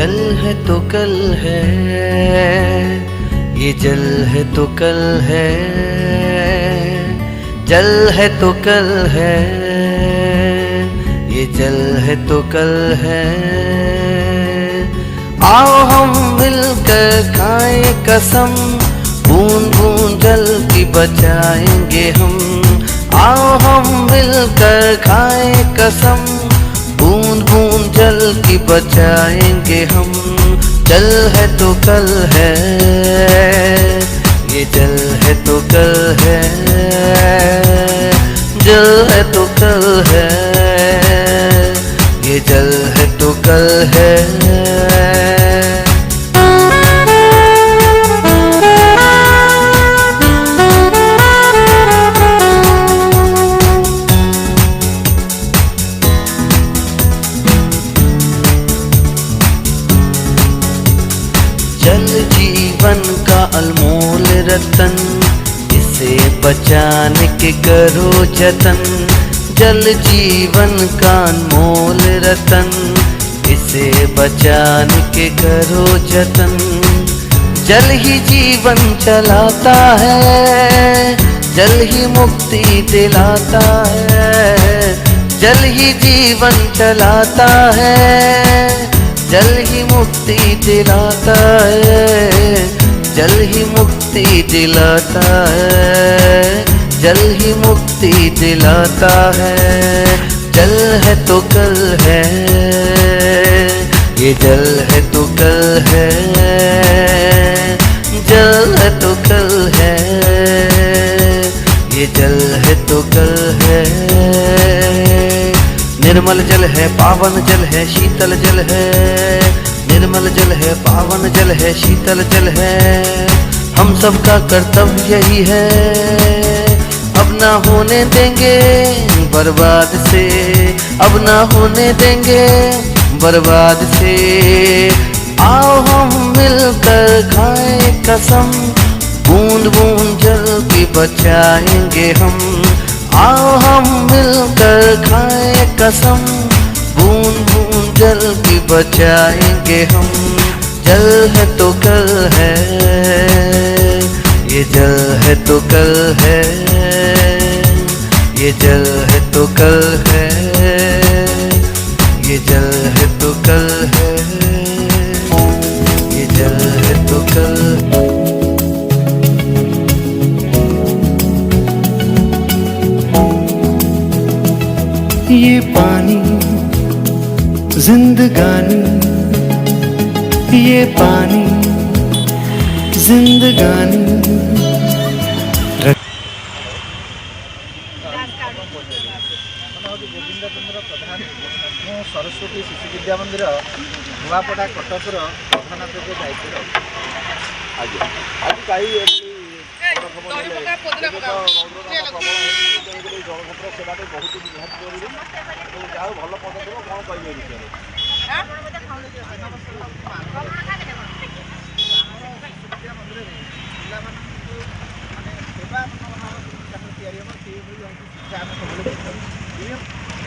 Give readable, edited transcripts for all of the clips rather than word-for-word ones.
जल है तो कल है, ये जल है तो कल है, जल है तो कल है, ये जल है तो कल है। आओ हम मिलकर खाएं कसम, बूंद बूंद जल की बचाएंगे हम। आओ हम मिलकर खाएं कसम, बूंद बूंद जल की बचाएंगे हम। जल है तो कल है, ये जल है तो कल है, जल है तो कल है, ये जल है तो कल है। जल जीवन का अनमोल रतन, इसे बचाने के करो जतन। जल जीवन का अनमोल रतन, इसे बचाने के करो जतन। जल ही जीवन चलाता है, जल ही मुक्ति दिलाता है। जल ही जीवन चलाता है, जल ही मुक्ति दिलाता है, जल ही मुक्ति दिलाता है, जल ही मुक्ति दिलाता है। जल है तो कल है, ये जल है तो कल है, जल है तो कल है, ये जल है तो कल है। निर्मल जल है, पावन जल है, शीतल जल है। निर्मल जल है, पावन जल है, शीतल जल है। हम सबका कर्तव्य यही है, अब ना होने देंगे बर्बाद से, अब ना होने देंगे बर्बाद से। आओ हम मिलकर खाएं कसम, बूंद बूंद जल की बचाएंगे हम। आओ हम मिलकर खाएं कसम, बूंद बूंद जल की बचाएंगे हम। जल है तो कल है, ये जल है तो कल है, ये जल है तो कल है, ये जल है तो कल है, ये जल है तो कल। ये पानी जिंदगानी, ये पानी जिंदगानी। गोविंद चंद्र प्रधान, मु सरस्वती शिशु विद्या मंदिर नुआपड़ा कटकर प्रधान दायित्व। आज आज जलछत्र सेवा बहुत निहाती जरूरी। जहाँ भल पदक्षेप कौन कहे विषय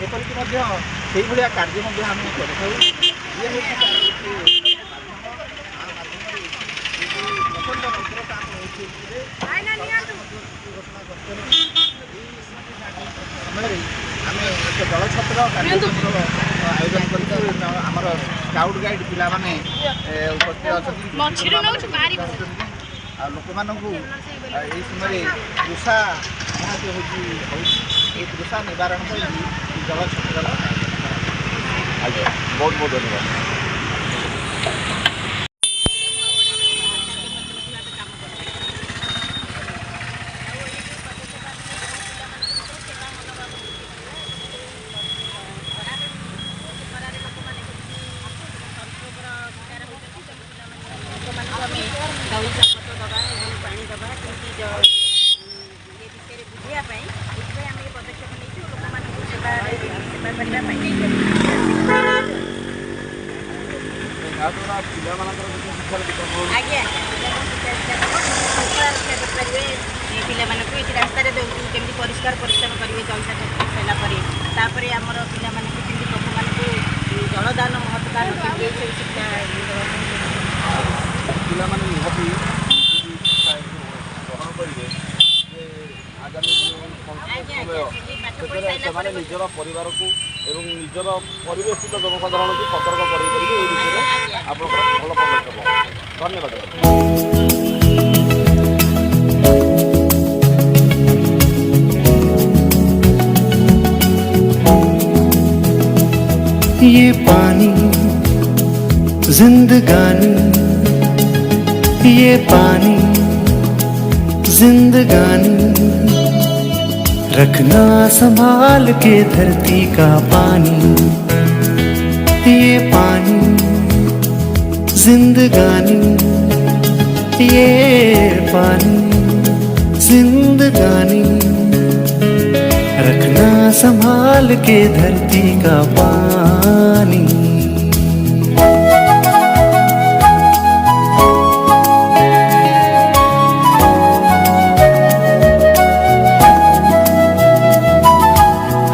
एपरिक से कार्य आम समय आम एक जलछत्र कार्यक्रम आयोजन कर स्काउट गाइड पिला माने उपस्थित अच्छा लोक मानू यही समय तृषा ये तृषा निवारण जलछत्र आज्ञा बहुत बहुत धन्यवाद। रास्तार केमती परिष्कार परिच्छन्न करेंगे जलसा सारापर आमर पिला प्रभु मान जलदान महत्व ସରକାର କେମିତି ଏଇ ସବୁ ଶିକ୍ଷା ପିଲାମାନେ ନିହାତି ଗ୍ରହଣ କରିବେ ଯେ ଆଗାମୀ ସମୟ ସେଥିରେ ସେମାନେ ନିଜର ପରିବାରକୁ ଏବଂ ନିଜର ପରିବେଶିତ ଜନସାଧାରଣଙ୍କୁ ସତର୍କ କରାଇପାରିବେ এই ବିଷୟରେ ଆପଣଙ୍କର ଭଲ ପଦକ୍ଷେପ। ଧନ୍ୟବାଦ। ये पानी जिंदगानी, ये पानी जिंदगानी, रखना संभाल के धरती का पानी। ये पानी जिंदगानी, ये पानी जिंदगानी, रखना संभाल के धरती का पानी।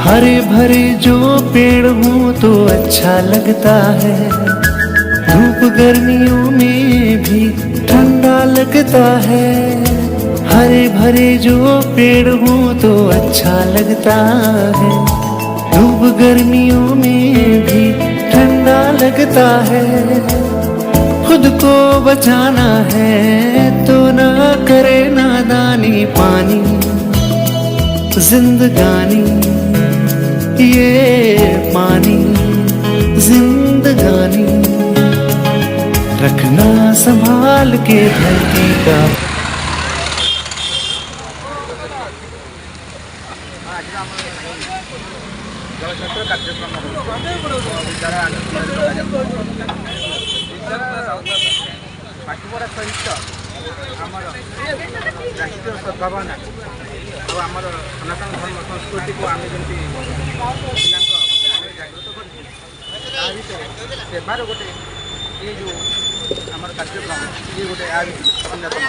हरे भरे जो पेड़ हो तो अच्छा लगता है, धूप गर्मियों में भी ठंडा लगता है। हरे भरे जो पेड़ हो तो अच्छा लगता है, धूप गर्मियों में भी ठंडा लगता है। खुद को बचाना है तो ना करे नादानी, पानी जिंदगानी, ये पानी जिंदगानी, रखना संभाल के धरती का। जलछत्र कार्यक्रम पाठपढ़ा सहित आमर राष्ट्रीय सद्भावना और आमर सनातन धर्म संस्कृति को आम जमी पिला जागृत कर सेवार गोटे ये जो आम कार्यक्रम ये गोटे अन्यतम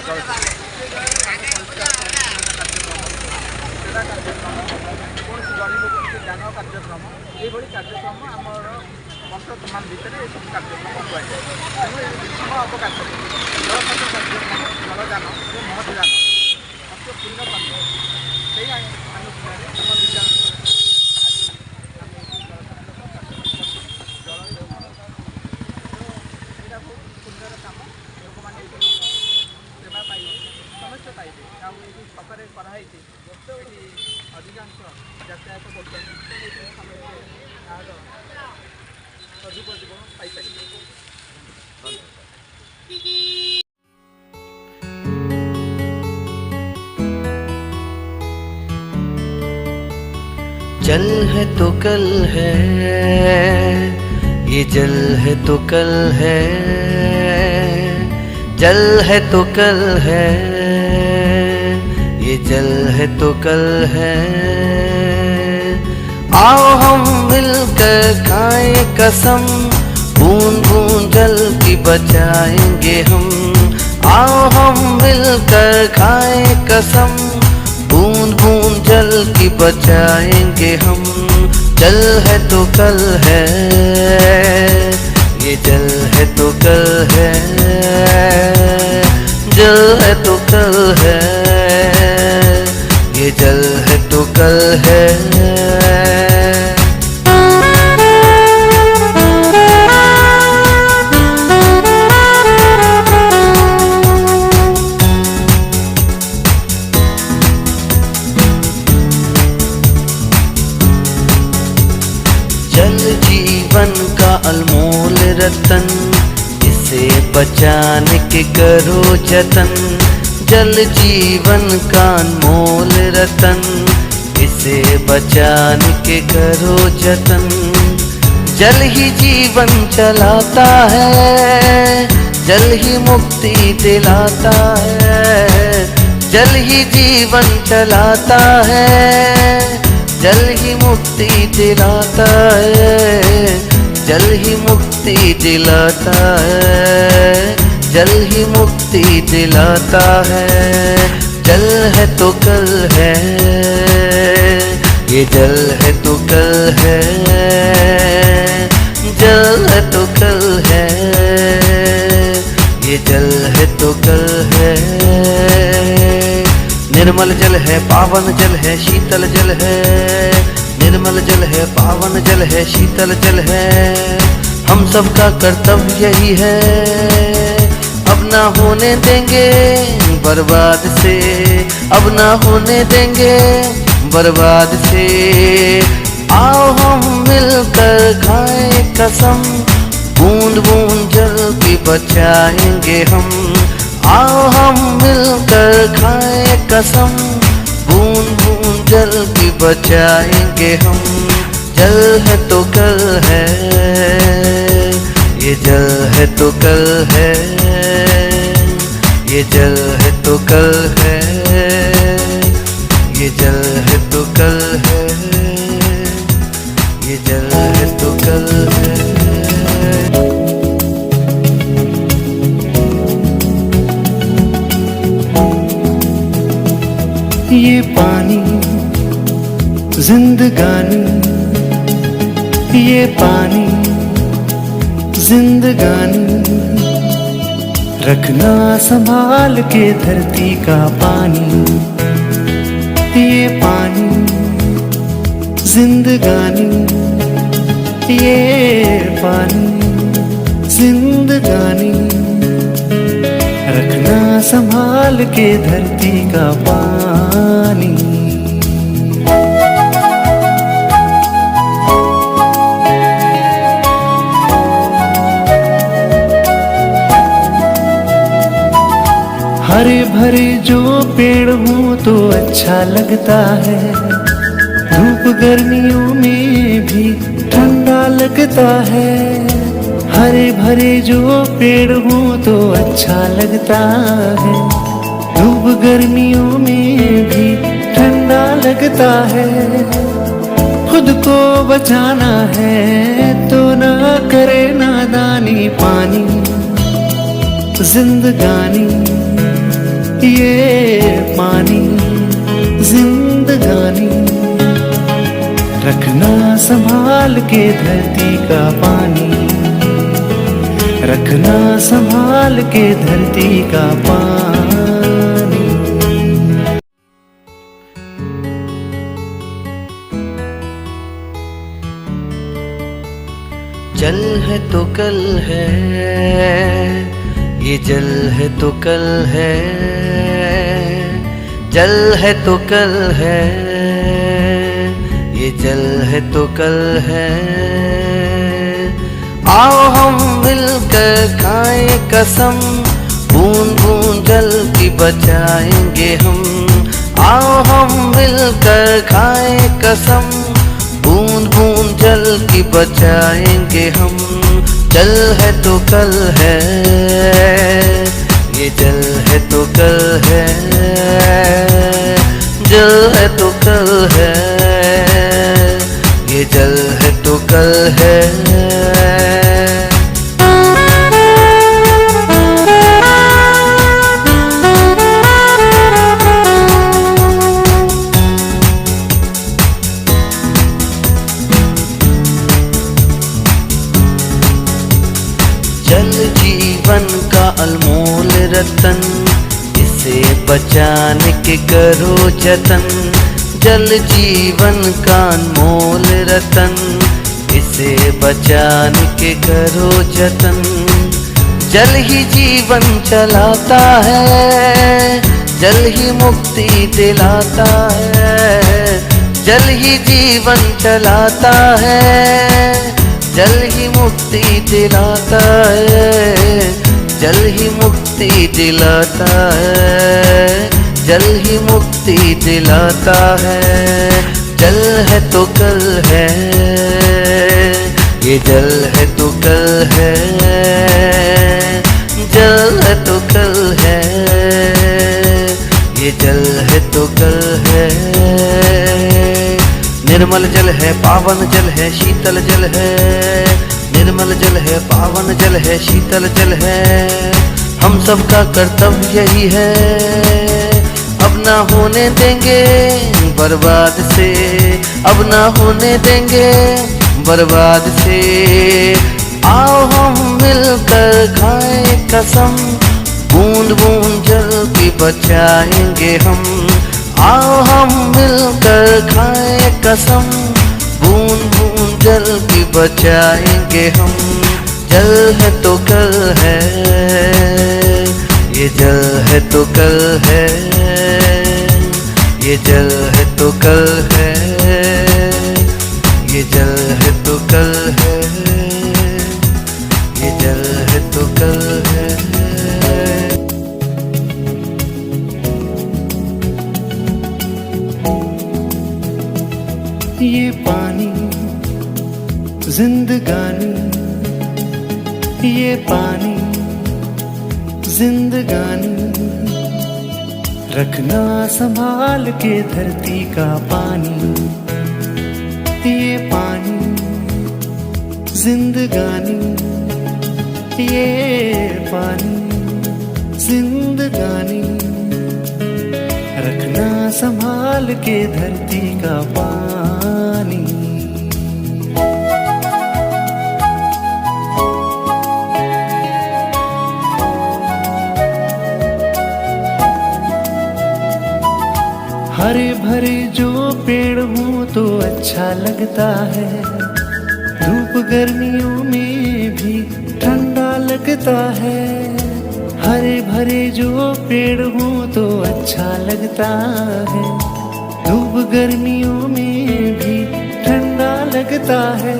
कौन गरीब को दान कार्यक्रम ये कार्यक्रम आमर वर्ष समान भितर ये सब कार्यक्रम हुए तेणु अपकार जलछत्र कार्यक्रम जलदान जो महत दान अत्य पुण्य कर्म से आनुष्ठान आम विद्यालय छकरे कराई अधिकांश यातायात कर सदुपयोग पाइपर। जल है तो कल है, ये जल है तो कल है, जल है तो कल है, ये जल है तो कल है। आओ हम मिलकर खाएं कसम, बूंद बूंद जल की बचाएंगे हम। आओ हम मिलकर खाएं कसम, बूंद बूंद जल की बचाएंगे हम। जल है तो कल है, ये जल है तो कल है, जल है तो कल है, ये जल है तो कल है। जल जीवन का अनमोल रतन, इसे बचाने के करो जतन। जल जीवन का अनमोल रतन, इसे बचाने के करो जतन। जल ही जीवन चलाता है, जल ही मुक्ति दिलाता है। जल ही जीवन चलाता है, जल ही मुक्ति दिलाता है। जल ही मुक्ति दिलाता है, जल ही मुक्ति दिलाता है। जल है तो कल है, ये जल है तो कल है, जल है तो कल है पावन जल है शीतल जल है, निर्मल जल है पावन जल है शीतल जल है। हम सबका कर्तव्य यही है, अब ना होने देंगे बर्बाद से, अब ना होने देंगे बर्बाद से। आओ हम मिलकर खाएं कसम, बूंद बूंद जल की बचाएंगे हम। आओ हम मिलकर खाएं कसम, बूंद बूंद जल की बचाएंगे हम। जल है तो कल है, ये जल है तो कल है, ये जल है तो कल है, ये जल है तो कल है, ये जल है तो कल है। ये पानी जिंदगानी, ये पानी जिंदगानी, रखना संभाल के धरती का पानी। ये पानी जिंदगानी, ये पानी जिंदगानी, रखना संभाल के धरती का पानी। हरे भरे जो पेड़ हों तो अच्छा लगता है, धूप गर्मियों में भी ठंडा लगता है। हरे भरे जो पेड़ हों तो अच्छा लगता है, धूप गर्मियों में भी ठंडा लगता है। खुद को बचाना है तो ना करे नादानी, पानी जिंदगानी, ये पानी जिंदगानी, रखना संभाल के धरती का पानी, रखना संभाल के धरती का पानी। जल है तो कल है, ये जल है तो कल है, जल है तो कल है, ये जल है तो कल है। आओ हम मिलकर खाएं कसम, बूंद बूंद जल की बचाएंगे हम। आओ हम मिलकर खाएं कसम, बूंद बूंद जल की बचाएंगे हम। जल है तो कल है, ये जल है तो कल है, जल है तो कल है, ये जल है तो कल है। जल जीवन का अनमोल रतन, इसे बचाने के करो जतन। जल जीवन का अनमोल रतन, इसे बचाने के करो जतन। जल ही जीवन चलाता है, जल ही मुक्ति दिलाता है। जल ही जीवन चलाता है, जल ही मुक्ति दिलाता है, जल ही मुक्ति दिलाता है, जल ही मुक्ति दिलाता है। जल है तो कल है, ये जल है तो कल है, जल है तो कल है, ये जल है तो कल है। निर्मल जल है पावन जल है शीतल जल है, निर्मल जल है पावन जल है शीतल जल है। हम सबका कर्तव्य यही है, अब ना होने देंगे बर्बाद से, अब ना होने देंगे बर्बाद से। आओ हम मिलकर खाएं कसम, बूंद बूंद जल की बचाएंगे हम। आओ हम मिलकर खाएं कसम, बूंद बूंद जल की बचाएंगे हम। जल है तो कल है, ये जल है तो कल है, ये जल है तो कल है, ये जल है तो कल है, ये जल है तो कल है। ये पानी जिंदगानी, ये पानी जिंदगानी, रखना संभाल के धरती का पानी। ये पानी जिंदगानी, ये पानी जिंदगानी, रखना संभाल के धरती का पानी। हरे भरे जो पेड़ हों तो अच्छा लगता है, धूप गर्मियों में भी ठंडा लगता है। हरे भरे जो पेड़ हों तो अच्छा लगता है, धूप गर्मियों में भी ठंडा लगता है।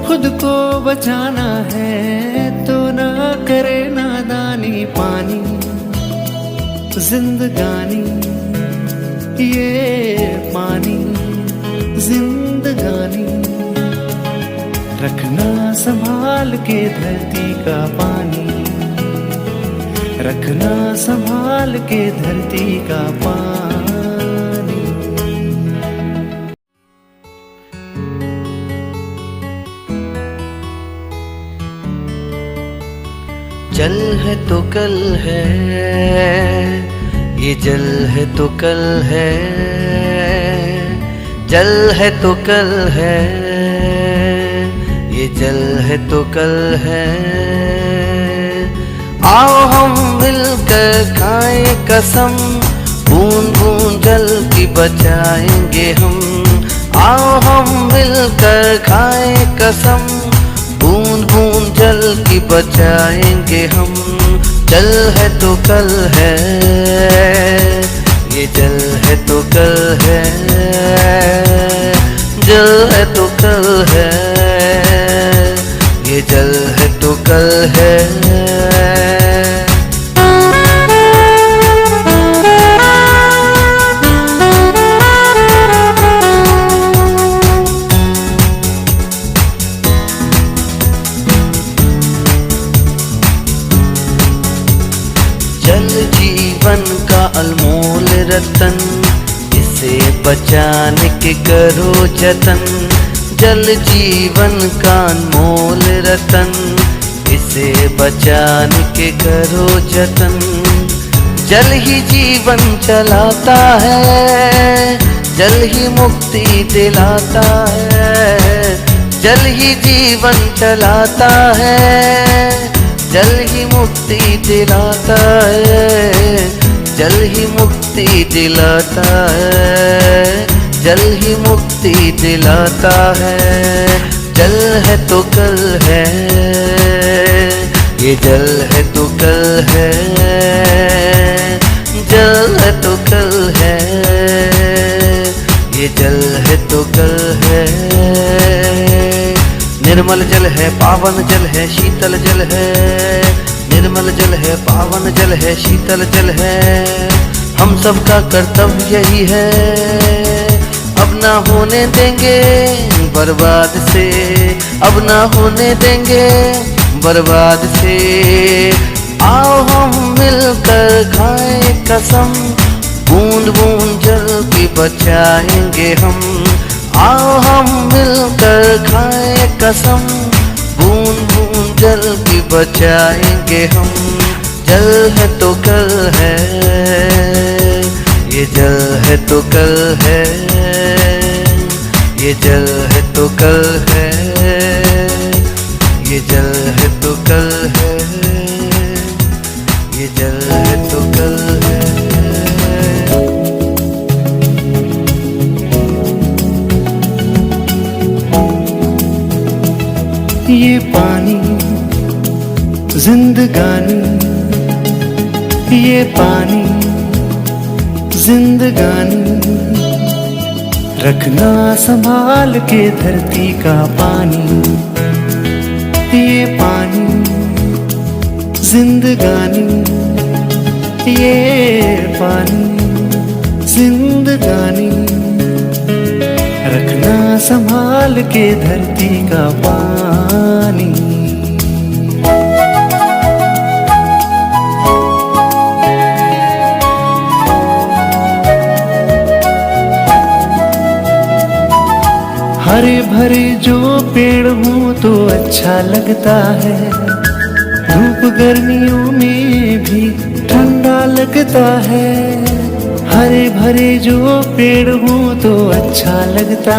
खुद को बचाना है तो ना करे नादानी, पानी जिंदगानी, ये पानी जिंदगानी, रखना संभाल के धरती का पानी, रखना संभाल के धरती का पानी। जल है तो कल है, ये जल है तो कल है, जल है तो कल है, ये जल है तो कल है। आओ हम मिलकर खाएं कसम, बूंद बूंद जल की बचाएंगे हम। आओ हम मिलकर खाएं कसम, बूंद बूंद जल की बचाएंगे हम। जल है तो कल है, ये जल है तो कल है, जल है तो कल है, ये जल है तो कल है। जल जीवन का अनमोल रतन, इसे बचाने के करो जतन। जल जीवन का अनमोल रतन, इसे बचाने के करो जतन। जल ही जीवन चलाता है, जल ही मुक्ति दिलाता है। जल ही जीवन चलाता है, जल ही मुक्ति दिलाता है, जल ही मुक्ति दिलाता है, जल ही मुक्ति दिलाता है। जल है तो कल है, ये जल है तो कल है, जल है तो कल है, ये जल है तो कल है। निर्मल जल है, पावन जल है, शीतल जल है। निर्मल जल है, पावन जल है, शीतल जल है। हम सबका कर्तव्य यही है, अब ना होने देंगे बर्बाद से, अब ना होने देंगे बर्बाद से। आओ हम मिलकर खाएं कसम, बूंद बूंद जल की बचाएंगे हम। आओ हम मिलकर खाएं कसम, बूंद बूंद जल की बचाएंगे हम। जल है तो कल है, ये जल है तो कल है, ये जल है तो कल है, ये जल है तो कल है, ये जल है तो कल है। ये पानी जिंदगानी, ये पानी जिंदगानी, रखना संभाल के धरती का पानी। ये पानी जिंदगानी, ये पानी जिंदगानी, रखना संभाल के धरती का पानी। हरे भरे जो पेड़ हों तो अच्छा लगता है, धूप गर्मियों में भी ठंडा लगता है। हरे भरे जो पेड़ हों तो अच्छा लगता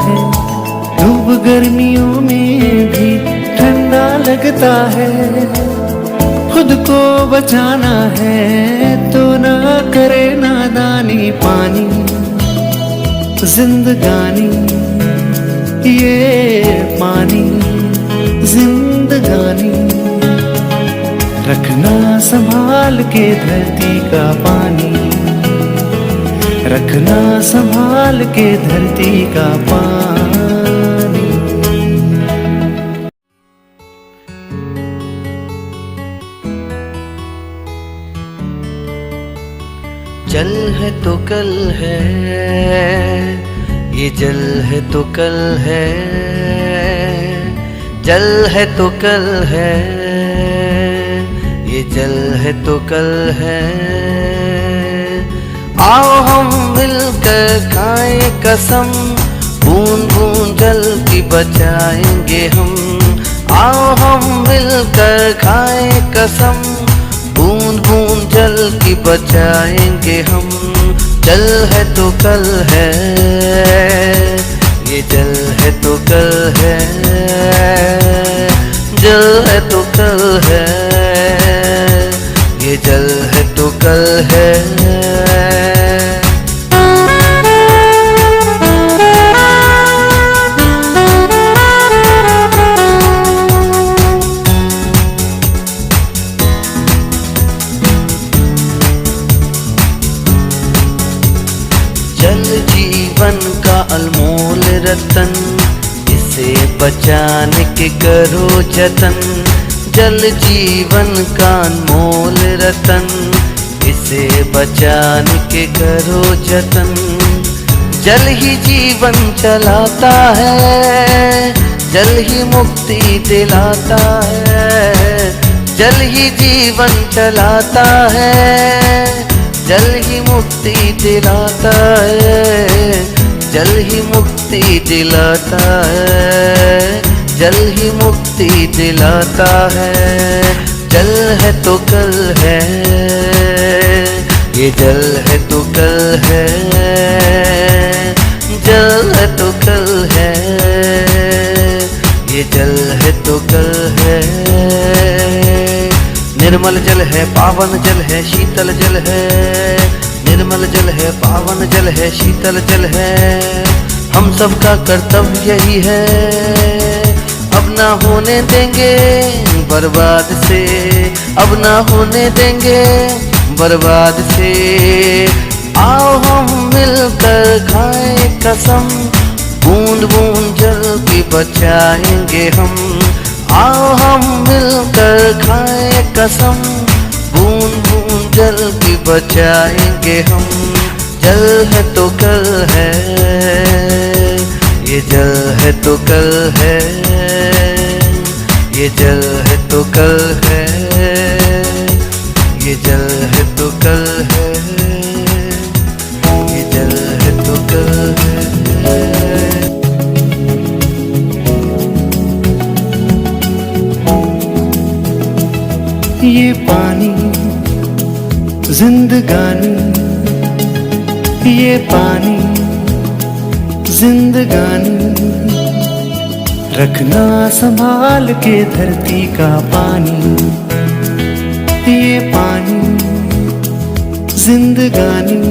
है, धूप गर्मियों में भी ठंडा लगता है। खुद को बचाना है तो ना करे नादानी, पानी जिंदगानी, ये पानी जिंदगानी, रखना संभाल के धरती का पानी, रखना संभाल के धरती का पानी। जल है तो कल है, ये जल है तो कल है, जल है तो कल है, ये जल है तो कल है। आओ हम मिलकर खाएं कसम, बूंद बूंद जल की बचाएंगे हम। आओ हम मिलकर खाएं कसम, बूंद बूंद जल की बचाएंगे हम। जल है तो कल है, ये जल है तो कल है, जल है तो कल है, ये जल है तो कल है। जल जीवन का अनमोल रतन, इसे बचाने के करो जतन। जल जीवन का अनमोल रतन, इसे बचाने के करो जतन। जल ही जीवन चलाता है, जल ही मुक्ति दिलाता है। जल ही जीवन चलाता है, जल ही मुक्ति दिलाता है, जल ही मुक्ति दिलाता है, जल ही मुक्ति दिलाता है। जल है तो कल है, ये जल है तो कल है, जल है तो कल है, ये जल है तो कल है। निर्मल जल है, पावन जल है, शीतल जल है। निर्मल जल है, पावन जल है, शीतल जल है। हम सबका कर्तव्य यही है, अब ना होने देंगे बर्बाद से, अब ना होने देंगे बर्बाद से। आओ हम मिलकर खाएं कसम, बूंद बूंद जल की बचाएंगे हम। आओ हम मिलकर खाएं कसम, बूंद बूंद जल की बचाएंगे हम। जल है तो कल है, ये जल है तो कल है, ये जल है तो कल है, ये जल है तो कल है, ये जल है तो कल है। ये पानी जिंदगानी, ये पानी जिंदगानी, रखना संभाल के धरती का पानी। ये पानी जिंदगानी,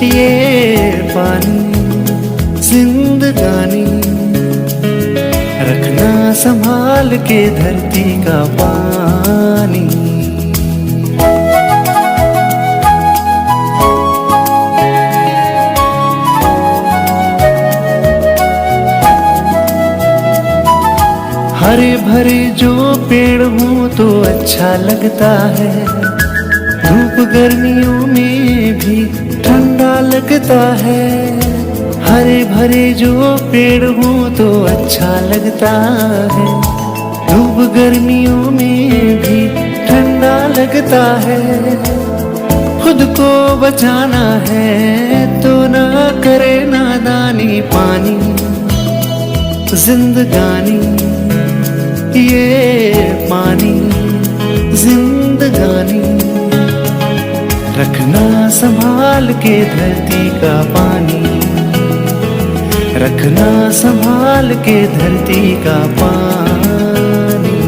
ये पानी जिंदगानी, रखना संभाल के धरती का पानी। हरे भरे जो पेड़ हों तो अच्छा लगता है, धूप गर्मियों में भी ठंडा लगता है। हरे भरे जो पेड़ हों तो अच्छा लगता है, धूप गर्मियों में भी ठंडा लगता है। खुद को बचाना है तो ना करे नादानी, पानी जिंदगानी, ये पानी जिंदगानी। रखना संभाल के धरती का पानी, रखना संभाल के धरती का पानी।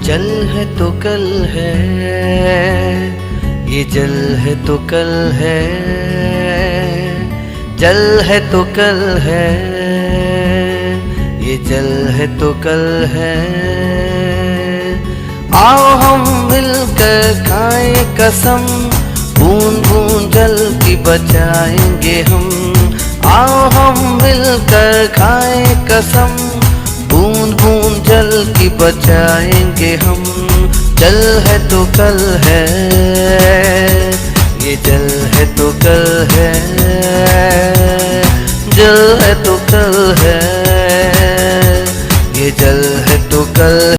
जल है तो कल है, ये जल है तो कल है, जल है तो कल है, ये जल है तो कल है। आओ हम मिलकर खाएं कसम, बूंद बूंद जल की बचाएंगे हम। आओ हम मिलकर खाएं कसम, बूंद बूंद जल की बचाएंगे हम। जल है तो कल है, ये जल है तो कल है।